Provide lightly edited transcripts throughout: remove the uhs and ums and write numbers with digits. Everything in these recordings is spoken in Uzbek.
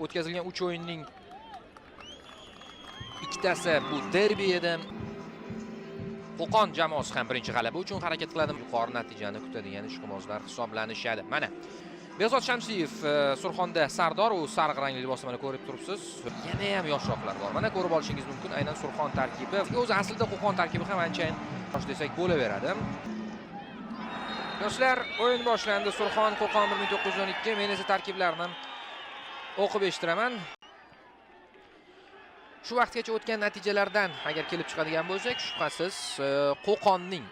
o'tkazilgan 3 o'yinning ikkitasi bu derbi edi. Qo'qon jamoasi ham birinchi g'alaba uchun harakat qiladi. Yuqori natijani kutadigan ishqibozlar hisoblanishadi. Mana Behzod Shamsiyev Surxonda Sardor, u sariq rangli libosda mana ko'rib turibsiz. Yana ham yoshroqlar bor. Mana ko'rib olishingiz mumkin. Aynan Surxon tarkibi. O'zi aslida Qo'qon tarkibi ham anchayin yosh desak bo'laveradi. Yoshlar, o'yin boshlandi. Surxon Qo'qon 1912. Men esa tarkiblarni o'qib eshitiraman. Shu vaqtgacha o'tgan natijalardan agar kelib chiqadigan bo'lsak, shubhasiz Qo'qonning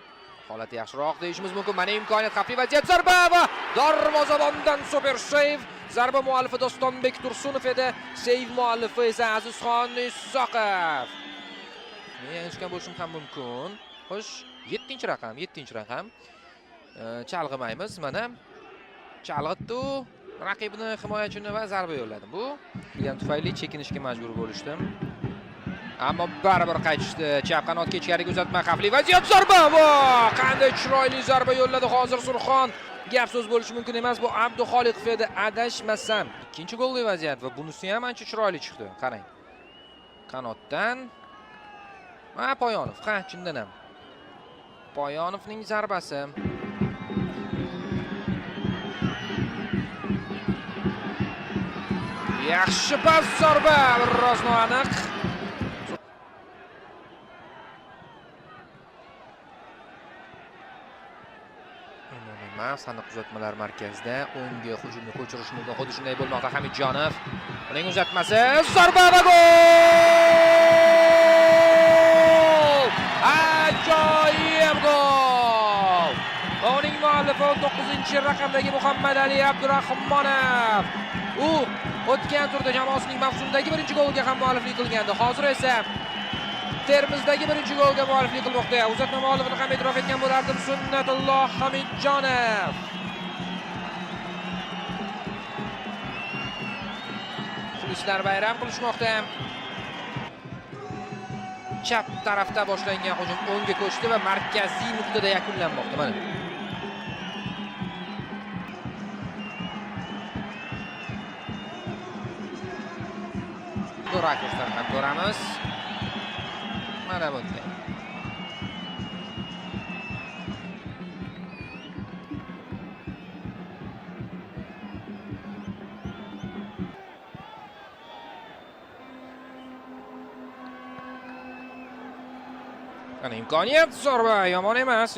holati yaxshiroq deyishimiz mumkin. Mana imkoniyat, xavfli vaziyat, zarba va darvozabondan super save. Zarba muallifi Dostonbek Tursunov edi, save muallifi esa Azizxon Isoqov. Men yanglishgan bo'lishim ham mumkin. Xo'sh, 7-raqam. Chalg'imaymiz. Mana chalg'itdi, raqibni, himoyachini va zarba yo'lladi. Bu degan tufayli chekinishga majbur bo'lishdim. Ammo baribir qaytishdi. Chap qanotga ichkariga uzatma, xavfli vaziyat, zarba. Qanday chiroyli zarba yo'lladi hozir Surxon. Gap so'z bo'lishi mumkin emas. Bu Abduxoliqov edi, adashmasam. Ikkinchi golli vaziyat va bunisi ham ancha chiroyli chiqdi. Qarang. Qanotdan Poyonov, chindan ham. Poyonovning zarbasi. Yaxshi pas, zarba, biroz noaniq. Saniq uzatmalar markazida o'ngga hujumni ko'chirish mumkin. Xuddi shunday bo'lmoqda Hamidjonov. Uning uzatmasi, zarba va gol! Ajoyib gol! Uning muallifi 19-raqamdagi Muhammadali Abdurahmonov. U o'tgan turda jamoasining mavsumdagi birinchi goliga ham mualliflik qilgandi. Hozir esa Termizdagi birinchi golga mualliflik qilmoqda. Uzatma muallifini ham e'tirof etgan bo'lardim. Sunnatulloh Hamidjonov. Muxlislar bayram qilishmoqda. Chap tarafda boshlangan hujum o'ngga ko'chdi va markaziy nuqtada yakunlanmoqda. Mana rakursdan ham ko'ramiz. Mana bunday. Mana imkoniyat, zarba, yomon emas.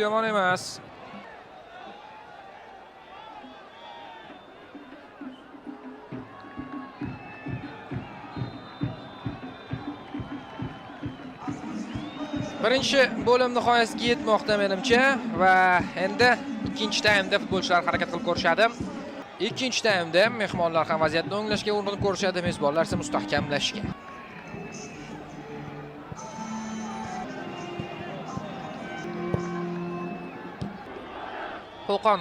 Birinchi bo'lim nihoyasiga yetmoqda menimcha va endi ikkinchi taymda futbolchilar harakat qilib ko'rishadi. Ikkinchi taymda mehmonlar ham vaziyatni o'nglashga urinib ko'rishadi, mezbonlar esa mustahkamlashga. Qo'qon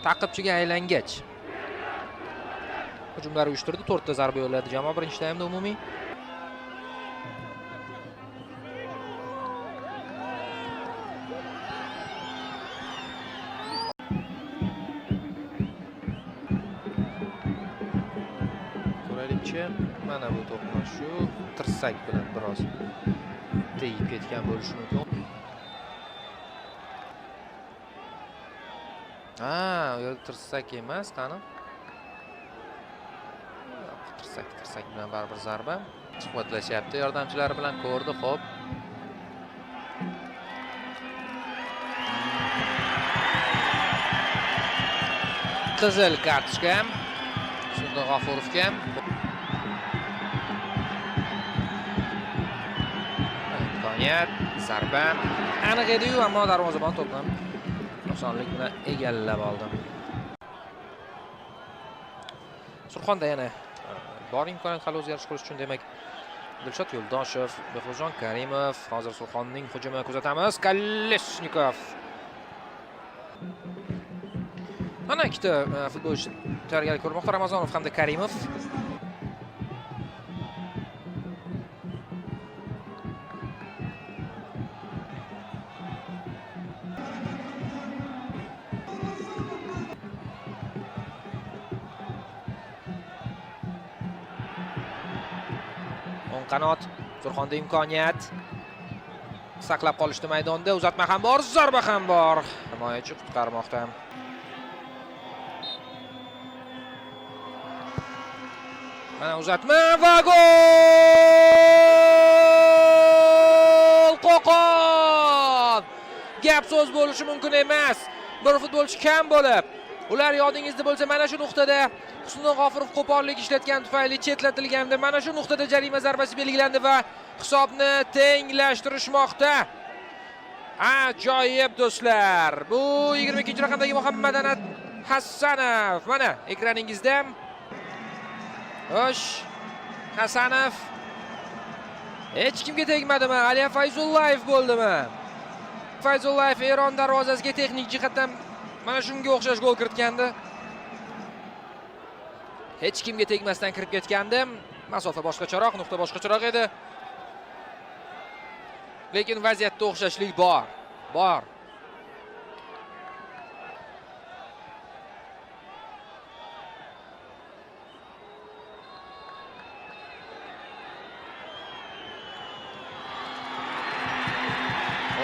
ta'qibchiga aylangach hujumlar uyushtirdi, 4 ta zarba yo'lladi jamoa birinchi taymda umumiy. Mana bu to'qnashuv tirsak bilan biroz tegib ketgan bo'lishi mumkin. U yerda tirsak emas, qani? Tirsak bilan baribir zarba. Suhbatlashyapti yordamchilari bilan, ko'rdi, xo'p. Qizil kartochka Sunda G'afurovga. Zarba aniq edi-yu, ammo darvozabon to'pni osonlik bilan egallab oldi. Surxonda yana bor imkoniyat hali o'zgarish qilish uchun, demak Dilshod Yo'ldoshev, Behzod Karimov, hozir Surxonning hujumini kuzatamiz. Kaleshnikov. Mana ikkita futbolchi tayyorgarlik ko'rmoqda, Ramazonov hamda Karimov. qanot. Surxonda imkoniyat. Saqlab qolishdi maydonda. Uzatma ham bor, zarba ham bor. Himoyachi qutqarmoqda. Mana uzatma va gol! Qo'qon! Gap so'z bo'lishi mumkin emas. Bir futbolchi kam bo'lib, ular yodingizda bo'lsa mana shu nuqtada Husnul G'ofurov qo'pollik ishlatgan tufayli chetlatilganda mana shu nuqtada jarima zarbasi belgilandi va hisobni tenglashtirishmoqda. Ajoyib do'stlar. Bu 22-raqamdagi Muhammadanat Hasanov. Mana ekraningizda. Xo'sh, Hasanov hech kimga tegmadimi? Aliya Fayzullayev bo'ldimi? Fayzullayev Eron darvozasiga texnik jihatdan mana shunga o'xshash gol kiritgandi. Hech kimga tegmasdan kirib ketgandi. Masofa boshqacharoq, nuqta boshqacharoq edi. Lekin vaziyatda o'xshashlik bor.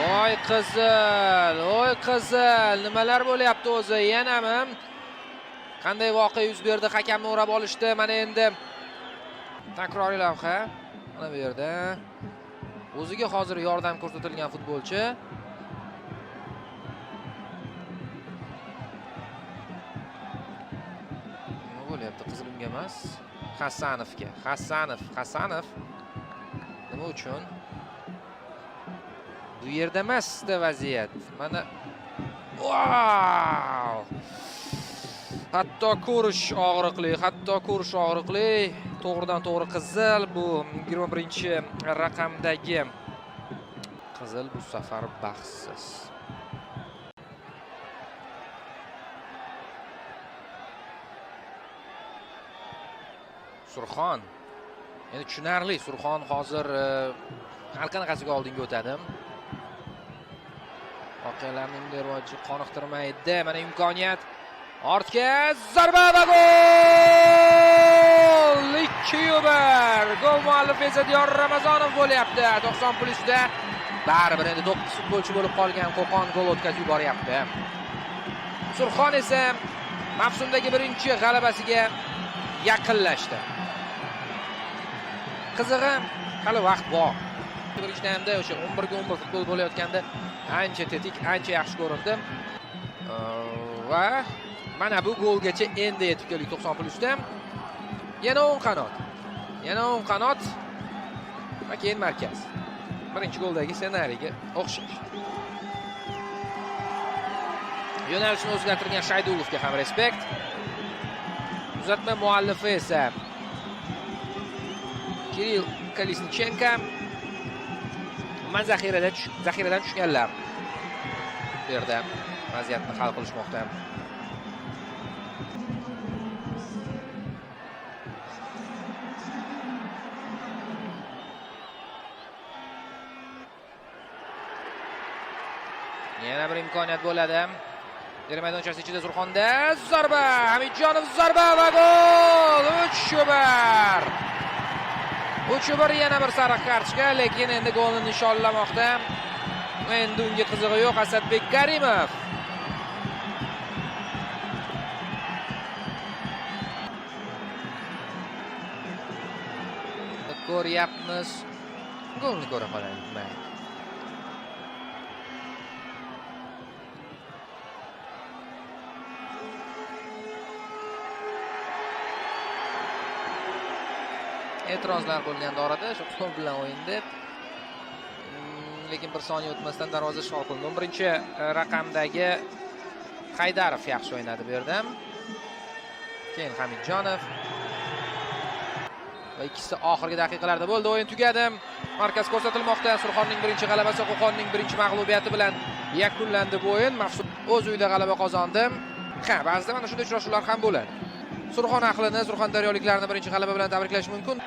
Voy qizil, nimalar bo'lyapti o'zi? Yanami qanday voqea yuz berdi? Hakamni o'rab olishdi. Mana endi takroriy lavha. Mana bu yerda o'ziga hozir yordam ko'rsatilgan futbolchi nima bo'lyapti? Qizilimga emas, Hasanovga. Hasanov nima uchun? Bu yerda emasda vaziyat. Mana wow! Hatto ko'rish og'riqli. To'g'ridan to'g'ri qizil. Bu 21-raqamdagi qizil bu safar baxtsiz. Surxon. Endi tushunarli, Surxon hozir har qanaqasiga oldinga o'tadi. Voqealarning rivoji qoniqtirmaydi. Mana imkoniyat. Ortga zarba va gol! 2-1. Gol muallifi esa Diyor Ramazonov bo'lyapti. 90+da baribir endi 9 futbolchi bo'lib qolgan Qo'qon gol o'tkazib yuboryapti. Surxon esa mavsumdagi birinchi g'alabasiga yaqinlashdi. Qizig'i, hali vaqt bor. Birinchi taymda o'sha 11 ga 11 futbol bo'layotganda ancha tetik, ancha yaxshi ko'rindi. Va mana bu golgacha endi yetib keldik 90+da. Yana o'ng qanot. Va keyin markaz. Birinchi goldagi ssenariyga o'xshash. Yo'nalishni o'zgartirgan Shaydulovga ham respekt. Uzatma muallifi esa Kirill Kolesnichenko. Zaxiradan tushganlar. Bu yerda vaziyatni hal qilishmoqda. Yana bir imkoniyat bo'ladi. Yarim maydonchasi ichida Surxonda zarba, Hamidjonov zarba va gol! 3-1 yana bir sariq kartochka, lekin endi golni nishonlamoqda. Endi unga qizig'i yo'q Asadbek Karimov. Ko'ryapmiz. Golni ko'ra qolaylik. E'tirozlar bo'lganda orada shu qo'l bilan o'yin deb. Lekin bir soniya o'tmasdan darvoza ishg'ol qilindi. 11-raqamdagi Haydarov yaxshi o'ynadi bu yerda. Keyin Hamidjonov. Va ikkisi oxirgi daqiqalarda bo'ldi. O'yin tugadi. Markaz ko'rsatilmoqda. Surxonning birinchi g'alabasi Qo'qonning birinchi mag'lubiyati bilan yakunlandi bu o'yin. Mavsum o'z uyida g'alaba qozondi. Ba'zida mana shunday uchrashuvlar ham bo'ladi. Surxon ahlini, surxondaryoliklarni birinchi g'alaba bilan tabriklash mumkin.